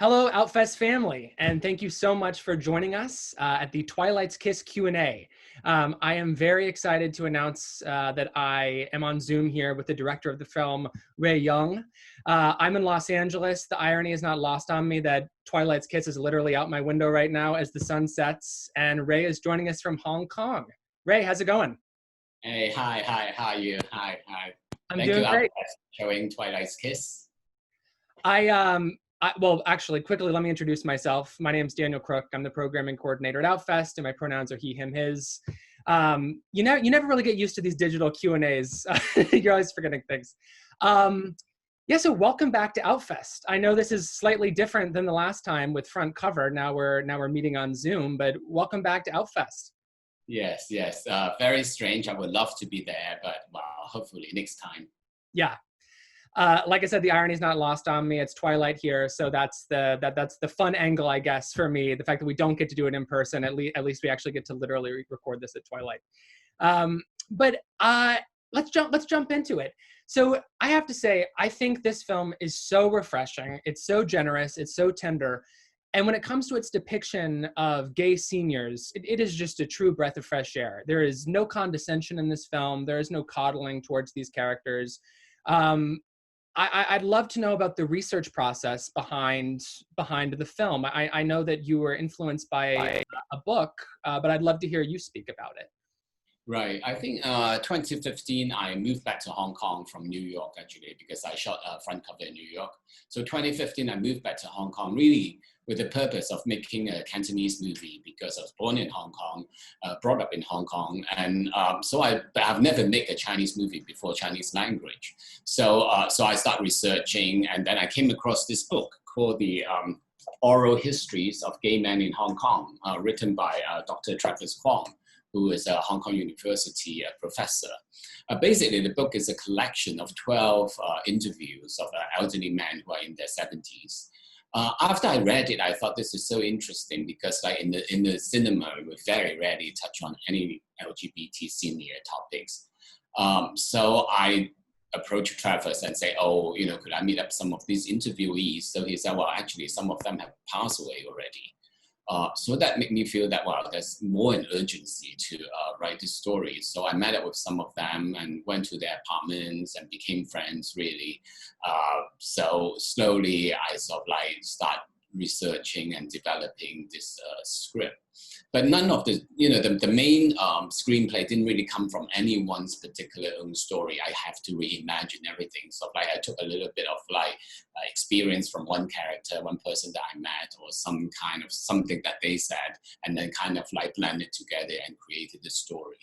Hello, Outfest family, and thank you so much for joining us at the Twilights Kiss Q&A. I am very excited to announce that I am on Zoom here with the director of the film, Ray Young. I'm in Los Angeles. The irony is not lost on me that Twilight's Kiss is literally out my window right now as the sun sets, and Ray is joining us from Hong Kong. Ray, how's it going? Hey, hi, how are you? Hi. I'm Thank you, doing Outcast, great. for showing Twilight's Kiss. Well, actually, quickly, let me introduce myself. My name's Daniel Crook. I'm the programming coordinator at Outfest, and my pronouns are he, him, his. You never really get used to these digital Q&As. You're always forgetting things. Yeah, so welcome back to Outfest. I know this is slightly different than the last time with front cover. Now we're meeting on Zoom, but welcome back to Outfest. Yes. Very strange. I would love to be there, but well, hopefully next time. Yeah. Like I said, the irony is not lost on me. It's Twilight here, so that's the fun angle, I guess, for me. The fact that we don't get to do it in person, at least we actually get to literally record this at Twilight. Let's jump into it. So I have to say, I think this film is so refreshing. It's so generous. It's so tender. And when it comes to its depiction of gay seniors, it is just a true breath of fresh air. There is no condescension in this film. There is no coddling towards these characters. I'd love to know about the research process behind the film. I know that you were influenced by a book, but I'd love to hear you speak about it. Right. I think 2015, I moved back to Hong Kong from New York, actually, because I shot a front cover in New York. So 2015, I moved back to Hong Kong, really with the purpose of making a Cantonese movie, because I was born in Hong Kong, brought up in Hong Kong. And so I've never made a Chinese movie before, Chinese language. So I started researching, and then I came across this book called the Oral Histories of Gay Men in Hong Kong, written by Dr. Travis Kwong, who is a Hong Kong University professor. Basically, the book is a collection of 12 interviews of elderly men who are in their 70s. After I read it, I thought this is so interesting because, like in the cinema, we very rarely touch on any LGBT senior topics. So I approached Travis and say, oh, could I meet up some of these interviewees? So he said, well, actually, some of them have passed away already. So that made me feel that, wow, there's more an urgency to write this story. So I met up with some of them and went to their apartments and became friends, really. So slowly I sort of like start researching and developing this script. But none of the main screenplay didn't really come from anyone's particular own story. I have to reimagine everything. So like I took a little bit of like experience from one character, one person that I met, or some kind of something that they said, and then kind of like blended together and created the story.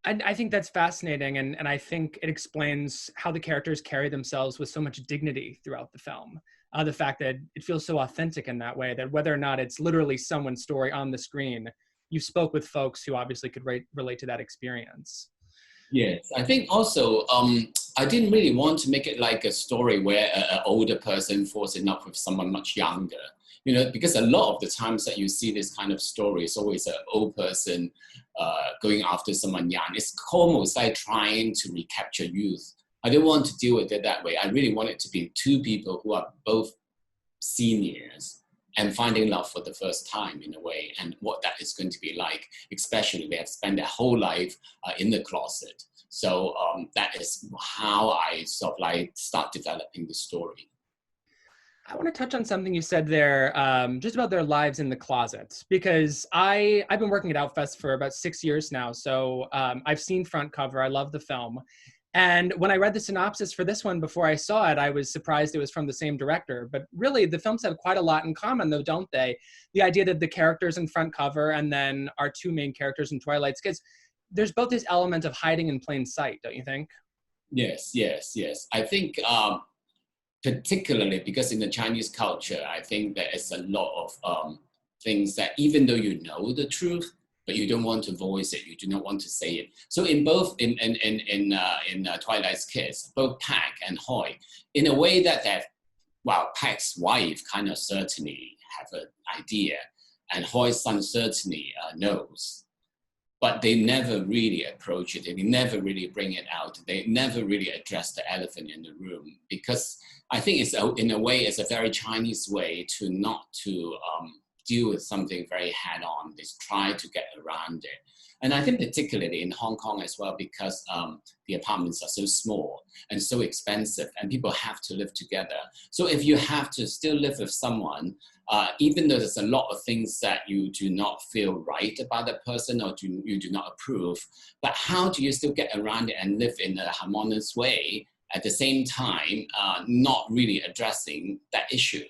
I think that's fascinating, and I think it explains how the characters carry themselves with so much dignity throughout the film. The fact that it feels so authentic in that way, that whether or not it's literally someone's story on the screen, you spoke with folks who obviously could relate to that experience. Yes, I think also I didn't really want to make it like a story where an older person falls in love with someone much younger. Because a lot of the times that you see this kind of story, it's always an old person going after someone young. It's almost like trying to recapture youth. I didn't want to deal with it that way. I really want it to be two people who are both seniors and finding love for the first time in a way, and what that is going to be like, especially they have spent their whole life in the closet. So that is how I sort of like start developing the story. I want to touch on something you said there, just about their lives in the closet, because I've been working at Outfest for about 6 years now. So I've seen front cover. I love the film. And when I read the synopsis for this one before I saw it, I was surprised it was from the same director. But really, the films have quite a lot in common, though, don't they? The idea that the characters in front cover and then our two main characters in Twilight's Kiss, there's both this element of hiding in plain sight, don't you think? Yes. I think particularly because in the Chinese culture, I think there is a lot of things that even though you know the truth, but you don't want to voice it, you do not want to say it. So in both, in Twilight's Kiss, both Pac and Hoy, in a way that Pac's wife kind of certainly have an idea, and Hoy's son certainly knows. but they never really approach it. They never really bring it out. They never really address the elephant in the room, because I think it's in a way, it's a very Chinese way to not to deal with something very head on. They try to get around it. And I think particularly in Hong Kong as well, because the apartments are so small and so expensive and people have to live together. So if you have to still live with someone, even though there's a lot of things that you do not feel right about that person or you do not approve, but how do you still get around it and live in a harmonious way at the same time, not really addressing that issue?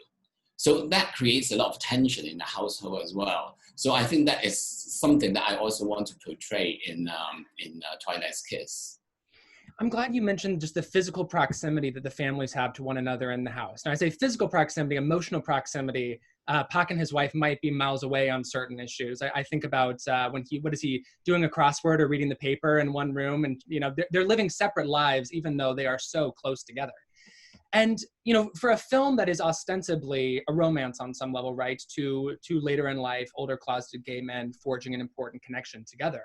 So that creates a lot of tension in the household as well. So I think that is something that I also want to portray in Twilights Kiss. I'm glad you mentioned just the physical proximity that the families have to one another in the house. Now, I say physical proximity, emotional proximity. Pak and his wife might be miles away on certain issues. I think about what is he doing a crossword or reading the paper in one room, and they're living separate lives even though they are so close together. And for a film that is ostensibly a romance on some level, right, to later in life older closeted gay men forging an important connection together,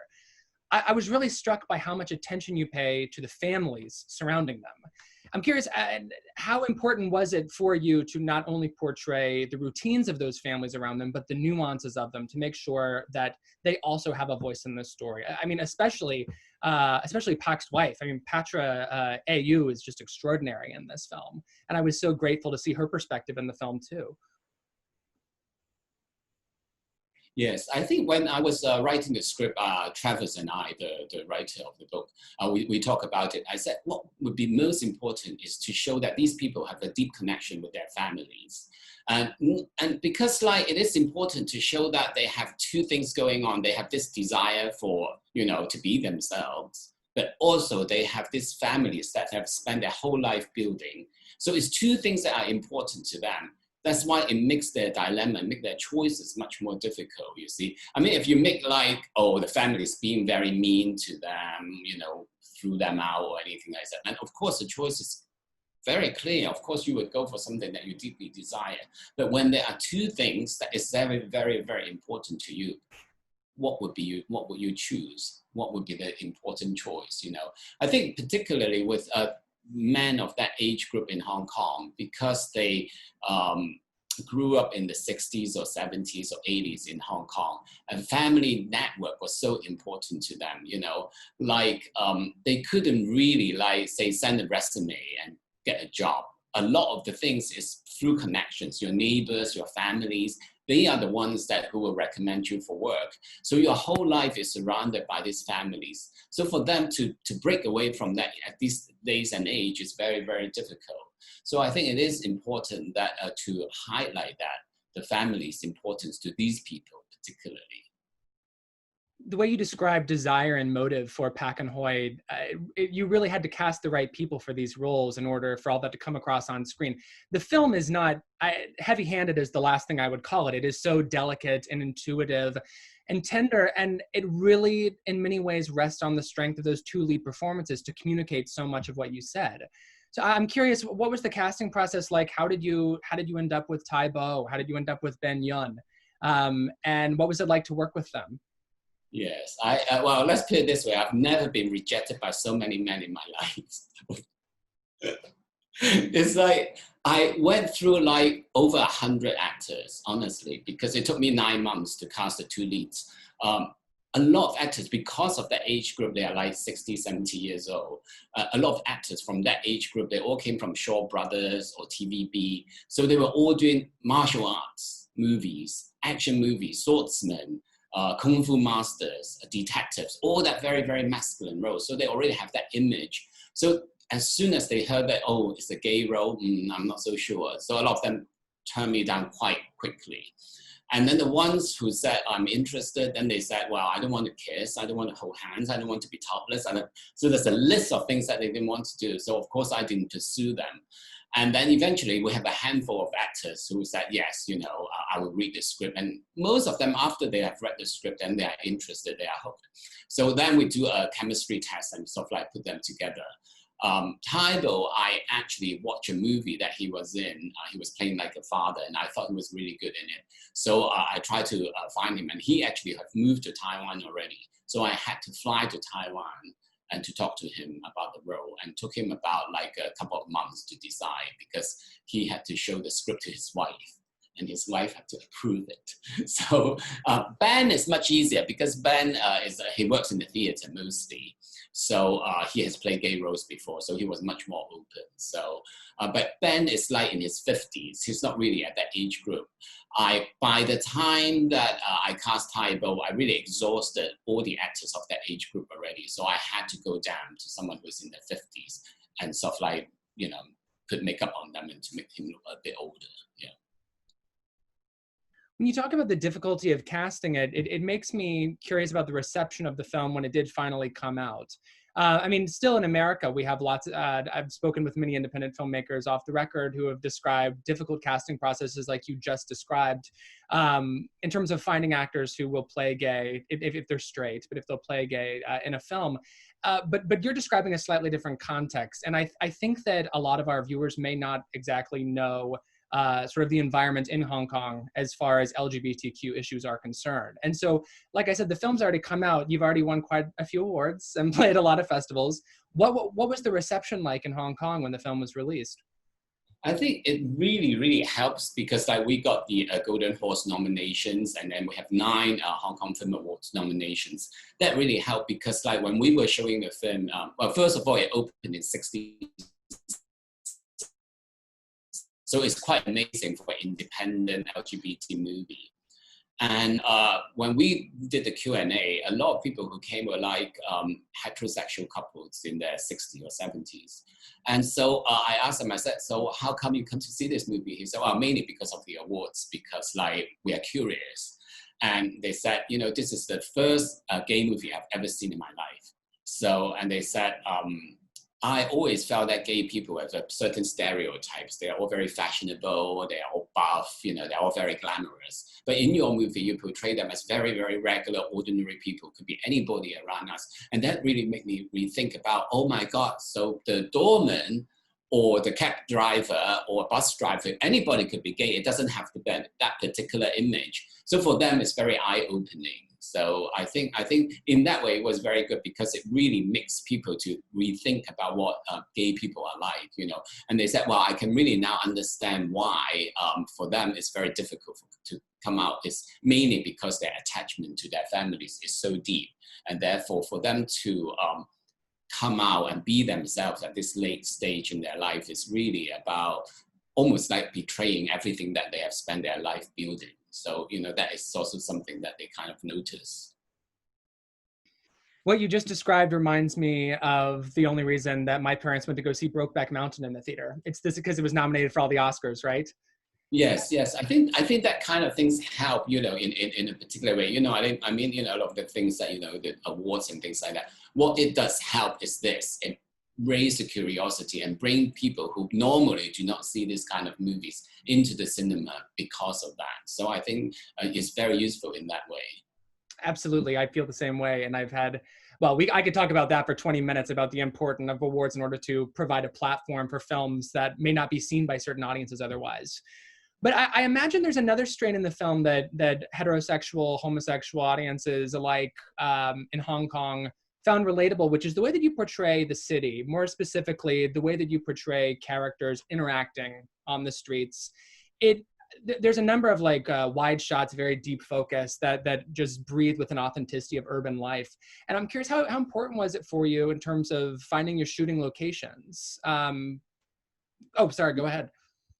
I was really struck by how much attention you pay to the families surrounding them. I'm curious, how important was it for you to not only portray the routines of those families around them, but the nuances of them, to make sure that they also have a voice in this story? I mean, especially Pak's wife. I mean, Patra AU is just extraordinary in this film. And I was so grateful to see her perspective in the film too. Yes, I think when I was writing the script, Travis and I, the writer of the book, we talk about it. I said, what would be most important is to show that these people have a deep connection with their families. And because it is important to show that they have two things going on. They have this desire for, to be themselves, but also they have these families that have spent their whole life building. So it's two things that are important to them. That's why it makes their dilemma, make their choices much more difficult, you see. I mean, if you make the family's being very mean to them, threw them out or anything like that, and of course the choice is very clear. Of course you would go for something that you deeply desire. But when there are two things that is very, very, very important to you, what would you choose? What would be the important choice, I think particularly with men of that age group in Hong Kong, because they grew up in the 60s or 70s or 80s in Hong Kong, and family network was so important to them, they couldn't really say send a resume and get a job. A lot of the things is through connections, your neighbors, your families. They are the ones who will recommend you for work. So your whole life is surrounded by these families. So for them to break away from that at these days and age is very, very difficult. So I think it is important that to highlight that the family's importance to these people particularly. The way you describe desire and motive for Pak and Hoy, you really had to cast the right people for these roles in order for all that to come across on screen. The film is not heavy-handed, is the last thing I would call it. It is so delicate and intuitive and tender, and it really, in many ways, rests on the strength of those two lead performances to communicate so much of what you said. So I'm curious, what was the casting process like? How did you end up with Tai Bo? How did you end up with Ben Yun? And what was it like to work with them? Yes, well, let's put it this way. I've never been rejected by so many men in my life. It's I went through over 100 actors, honestly, because it took me 9 months to cast the two leads. A lot of actors, because of that age group, they are 60, 70 years old. A lot of actors from that age group, they all came from Shaw Brothers or TVB. So they were all doing martial arts movies, action movies, swordsmen, kung fu masters, detectives, all that very, very masculine role. So they already have that image. So as soon as they heard that, oh, it's a gay role, I'm not so sure. So a lot of them turned me down quite quickly. And then the ones who said, I'm interested, then they said, well, I don't want to kiss, I don't want to hold hands, I don't want to be topless. So there's a list of things that they didn't want to do. So of course I didn't pursue them. And then eventually we have a handful of actors who said, yes, I will read the script. And most of them, after they have read the script and they are interested, they are hooked. So then we do a chemistry test and sort of put them together. Tai Bo, I actually watched a movie that he was in. He was playing like a father, and I thought he was really good in it. So I tried to find him, and he actually had moved to Taiwan already. So I had to fly to Taiwan and to talk to him about the role, and took him about like a couple of months to decide, because he had to show the script to his wife, and his wife had to approve it. So Ben is much easier, because Ben he works in the theater mostly. So he has played gay roles before, so he was much more open. So, but Ben is like in his 50s. He's not really at that age group. By the time that I cast Taibo, I really exhausted all the actors of that age group already. So I had to go down to someone who's in their 50s and sort of like, put makeup on them and to make him look a bit older. Yeah. When you talk about the difficulty of casting it, it makes me curious about the reception of the film when it did finally come out. I mean, still in America, we have lots. I've spoken with many independent filmmakers off the record who have described difficult casting processes like you just described, in terms of finding actors who will play gay, if they're straight, but if they'll play gay in a film. But you're describing a slightly different context. And I think that a lot of our viewers may not exactly know sort of the environment in Hong Kong as far as LGBTQ issues are concerned. And so, like I said, the film's already come out. You've already won quite a few awards and played a lot of festivals. What was the reception like in Hong Kong when the film was released? I think it really, really helps, because like we got the Golden Horse nominations, and then we have 9 Hong Kong Film Awards nominations. That really helped, because like when we were showing the film, well, first of all, it opened in 60. So it's quite amazing for an independent LGBT movie. And when we did the Q&A, a lot of people who came were like heterosexual couples in their 60s or 70s. And so I asked them, I said, so how come you come to see this movie? He said, well, mainly because of the awards, because like we are curious. And they said, this is the first gay movie I've ever seen in my life. So, and they said, I always felt that gay people have certain stereotypes. They are all very fashionable, they are all buff, they're all very glamorous. But in your movie, you portray them as very, very regular, ordinary people, could be anybody around us. And that really made me rethink about, oh my God, so the doorman or the cab driver or bus driver, anybody could be gay. It doesn't have to be that particular image. So for them, it's very eye-opening. So I think in that way it was very good, because it really makes people to rethink about what gay people are like, And they said, well, I can really now understand why for them it's very difficult to come out. It's mainly because their attachment to their families is so deep, and therefore for them to come out and be themselves at this late stage in their life is really about almost like betraying everything that they have spent their life building. So, that is also something that they kind of notice. What you just described reminds me of the only reason that my parents went to go see Brokeback Mountain in the theater. It's this because it was nominated for all the Oscars, right? Yes. I think that kind of things help, in a particular way. A lot of the things that, the awards and things like that. What it does help is this. It raise the curiosity and bring people who normally do not see this kind of movies into the cinema because of that. So I think it's very useful in that way. Absolutely. I feel the same way. And I could talk about that for 20 minutes about the importance of awards in order to provide a platform for films that may not be seen by certain audiences otherwise. But I imagine there's another strain in the film that heterosexual, homosexual audiences alike in Hong Kong found relatable, which is the way that you portray the city, more specifically, the way that you portray characters interacting on the streets. There's a number of wide shots, very deep focus that just breathe with an authenticity of urban life. And I'm curious, how important was it for you in terms of finding your shooting locations? Sorry, go ahead.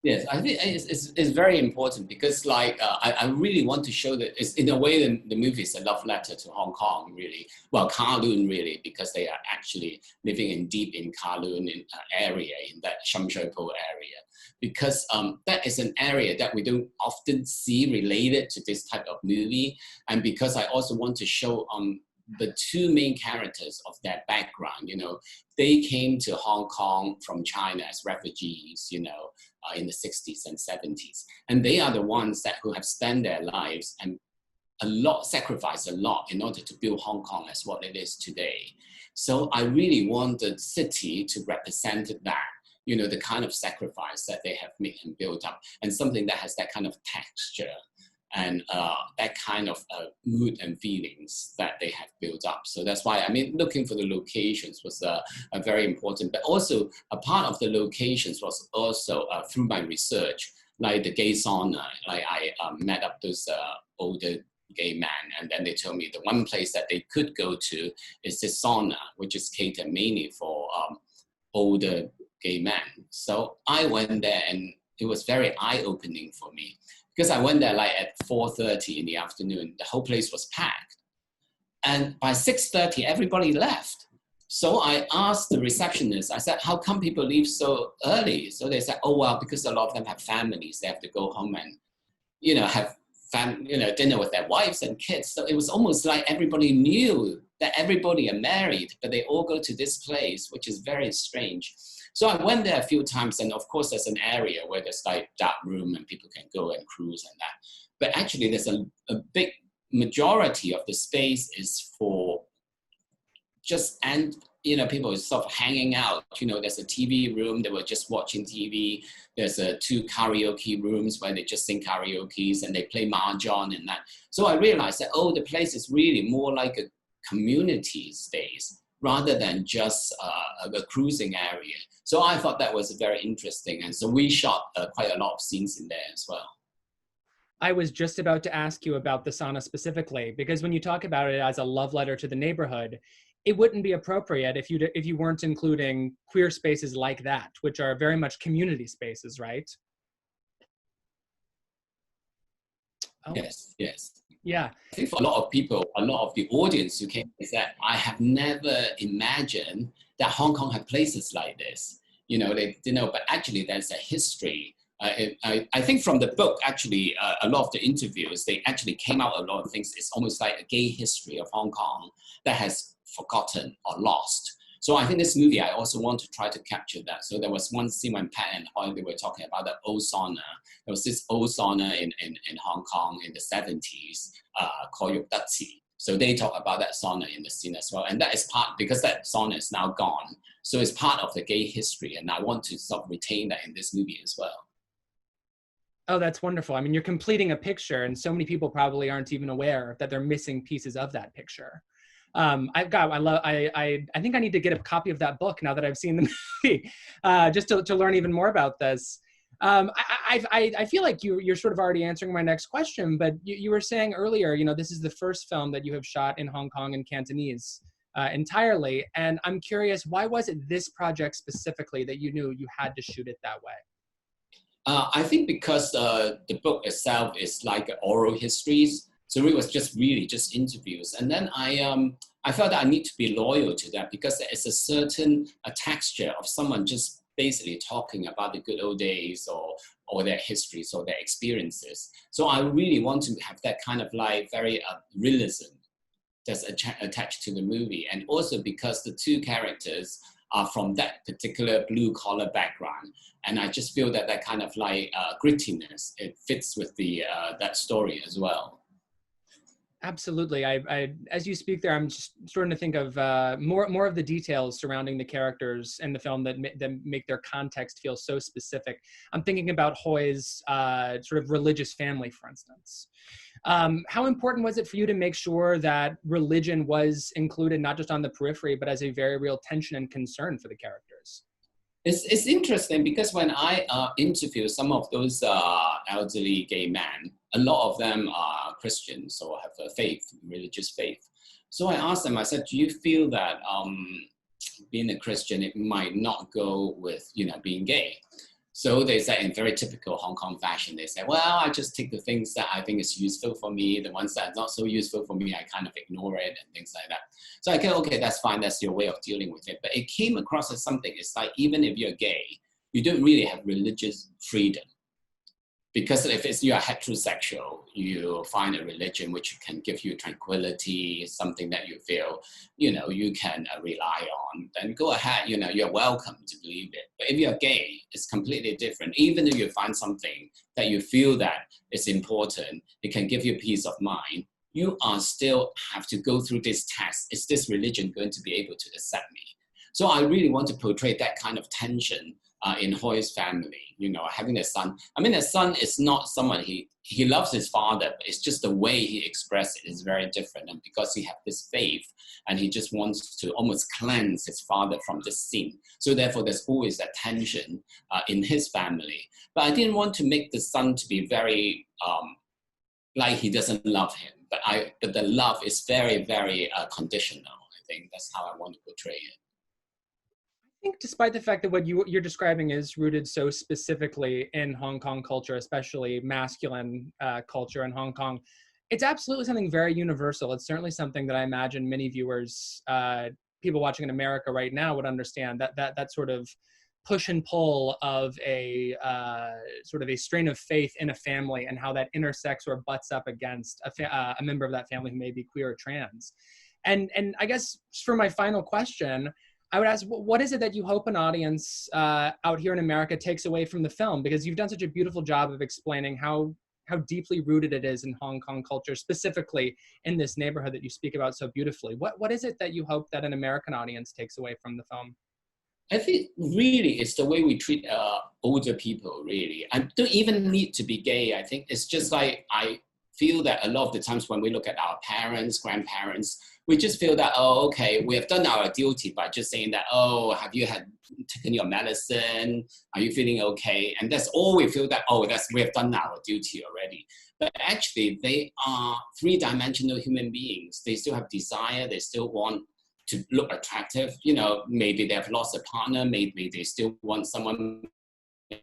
Yes, I think it's very important, because I really want to show that it's, in a way, the movie is a love letter to Hong Kong, really. Well, Kowloon, really, because they are actually living deep in Kowloon area, in that Sham Shui Po area. Because that is an area that we don't often see related to this type of movie. And because I also want to show the two main characters of their background, they came to Hong Kong from China as refugees, in the 60s and 70s. And they are the ones who have spent their lives and sacrificed a lot in order to build Hong Kong as what it is today. So I really want the city to represent that, the kind of sacrifice that they have made and built up, and something that has that kind of texture. and that kind of mood and feelings that they have built up. So that's why, I mean, looking for the locations was a very important, but also a part of the locations was also through my research, like the gay sauna, like I met up those older gay men, and then they told me the one place that they could go to is this sauna, which is catered mainly for older gay men. So I went there, and it was very eye-opening for me, because I went there like at 4:30 in the afternoon. The whole place was packed. And by 6:30, everybody left. So I asked the receptionist, I said, how come people leave so early? So they said, oh, well, because a lot of them have families. They have to go home and, have dinner with their wives and kids. So it was almost like everybody knew that everybody are married, but they all go to this place, which is very strange. So I went there a few times, and of course there's an area where there's like dark room and people can go and cruise and that. But actually there's a big majority of the space is for just, and people sort of hanging out. There's a TV room, they were just watching TV. There's 2 karaoke rooms where they just sing karaoke's and they play mahjong and that. So I realized that, the place is really more like a community space rather than just a cruising area. So I thought that was very interesting. And so we shot quite a lot of scenes in there as well. I was just about to ask you about the sauna specifically, because when you talk about it as a love letter to the neighborhood, it wouldn't be appropriate if you weren't including queer spaces like that, which are very much community spaces, right? Oh. Yes. Yeah. I think for a lot of people, a lot of the audience who came, is that I have never imagined that Hong Kong had places like this. But actually there's a history. I think from the book, actually, a lot of the interviews, they actually came out a lot of things. It's almost like a gay history of Hong Kong that has forgotten or lost. So I think this movie, I also want to try to capture that. So there was one scene when Pat and Hoy, they were talking about the old sauna. There was this old sauna in Hong Kong in the 70s called Yuk Dat Chi. So they talk about that sauna in the scene as well. And that is part, because that sauna is now gone. So it's part of the gay history. And I want to sort of retain that in this movie as well. Oh, that's wonderful. I mean, you're completing a picture, and so many people probably aren't even aware that they're missing pieces of that picture. I think I need to get a copy of that book now that I've seen the movie, just to learn even more about this. I feel like you're sort of already answering my next question, but you were saying earlier, this is the first film that you have shot in Hong Kong in Cantonese entirely. And I'm curious, why was it this project specifically that you knew you had to shoot it that way? I think because the book itself is like oral histories. So it was just really just interviews. And then I felt that I need to be loyal to that, because there is a certain texture of someone just basically talking about the good old days or their histories or their experiences. So I really want to have that kind of like very realism that's attached to the movie. And also because the 2 characters are from that particular blue collar background. And I just feel that that kind of like grittiness, it fits with the that story as well. Absolutely. I as you speak there, I'm just starting to think of more of the details surrounding the characters in the film that make their context feel so specific. I'm thinking about Hoy's sort of religious family, for instance. How important was it for you to make sure that religion was included, not just on the periphery, but as a very real tension and concern for the characters? It's interesting, because when I interview some of those elderly gay men, a lot of them are Christians or have a faith, religious faith. So I asked them, I said, do you feel that being a Christian, it might not go with, being gay? So they said, in very typical Hong Kong fashion, they said, well, I just take the things that I think is useful for me. The ones that are not so useful for me, I kind of ignore it and things like that. So I go, okay, that's fine. That's your way of dealing with it. But it came across as something, it's like, even if you're gay, you don't really have religious freedom. Because if you are heterosexual, you find a religion which can give you tranquility, something that you feel, you can rely on, then go ahead, you're welcome to believe it. But if you're gay, it's completely different. Even if you find something that you feel that is important, it can give you peace of mind, you are still have to go through this test. Is this religion going to be able to accept me? So I really want to portray that kind of tension in Hoy's family, having a son. I mean, a son is not someone, he loves his father, but it's just the way he expresses it is very different. And because he has this faith and he just wants to almost cleanse his father from this sin. So therefore, there's always that tension in his family. But I didn't want to make the son to be very, like he doesn't love him. But the love is very, very conditional. I think that's how I want to portray it. I think despite the fact that what you're describing is rooted so specifically in Hong Kong culture, especially masculine culture in Hong Kong, it's absolutely something very universal. It's certainly something that I imagine many viewers, people watching in America right now would understand, that sort of push and pull of a sort of a strain of faith in a family and how that intersects or butts up against a member of that family who may be queer or trans. And I guess for my final question, I would ask, what is it that you hope an audience out here in America takes away from the film? Because you've done such a beautiful job of explaining how deeply rooted it is in Hong Kong culture, specifically in this neighborhood that you speak about so beautifully. What is it that you hope that an American audience takes away from the film? I think really it's the way we treat older people, really. I don't even need to be gay. I think it's just like, I feel that a lot of the times when we look at our parents, grandparents, we just feel that, oh, okay, we have done our duty by just saying that, oh, have you taken your medicine? Are you feeling okay? And that's all we feel, that, oh, we have done our duty already. But actually, they are three-dimensional human beings. They still have desire. They still want to look attractive. Maybe they have lost a partner. Maybe they still want someone. I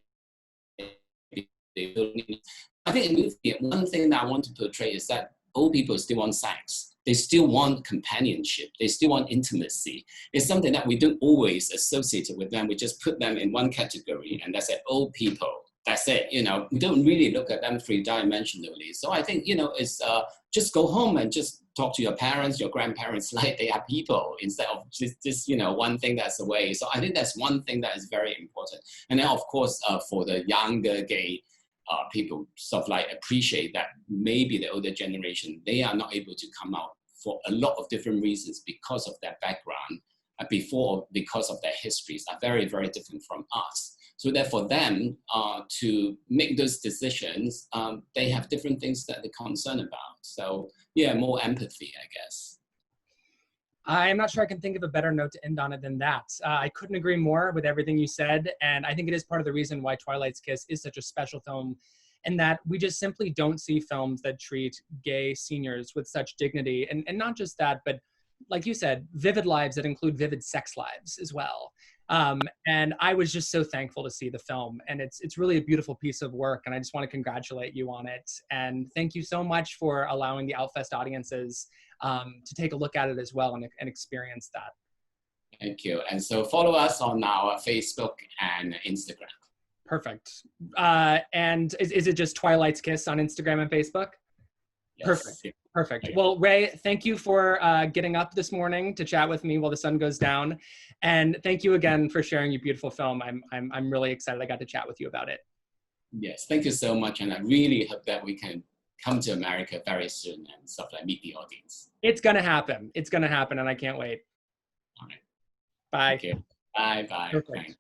think in the movie, one thing that I want to portray is that old people still want sex. They still want companionship. They still want intimacy. It's something that we don't always associate with them. We just put them in one category, and that's it, old people. That's it. We don't really look at them three-dimensionally. So I think, it's just go home and just talk to your parents, your grandparents, like they are people, instead of just one thing that's away. So I think that's one thing that is very important. And then, of course, for the younger gay people, sort of like appreciate that maybe the older generation, they are not able to come out for a lot of different reasons because of their background, because of their histories are very, very different from us. So therefore, them to make those decisions, they have different things that they're concerned about. So yeah, more empathy, I guess. I'm not sure I can think of a better note to end on it than that. I couldn't agree more with everything you said. And I think it is part of the reason why Twilights Kiss is such a special film, in that we just simply don't see films that treat gay seniors with such dignity. And not just that, but like you said, vivid lives that include vivid sex lives as well. And I was just so thankful to see the film, and it's really a beautiful piece of work, and I just want to congratulate you on it. And thank you so much for allowing the Outfest audiences to take a look at it as well and experience that. Thank you. And so follow us on our Facebook and Instagram. Perfect. And is it just Twilights Kiss on Instagram and Facebook? Yes. Perfect. Perfect. Well, Ray, thank you for getting up this morning to chat with me while the sun goes down, and thank you again for sharing your beautiful film. I'm really excited I got to chat with you about it. Yes, thank you so much, and I really hope that we can come to America very soon and stuff like meet the audience. It's gonna happen. It's gonna happen, and I can't wait. All right. Bye. Thank you. Bye. Bye. Perfect.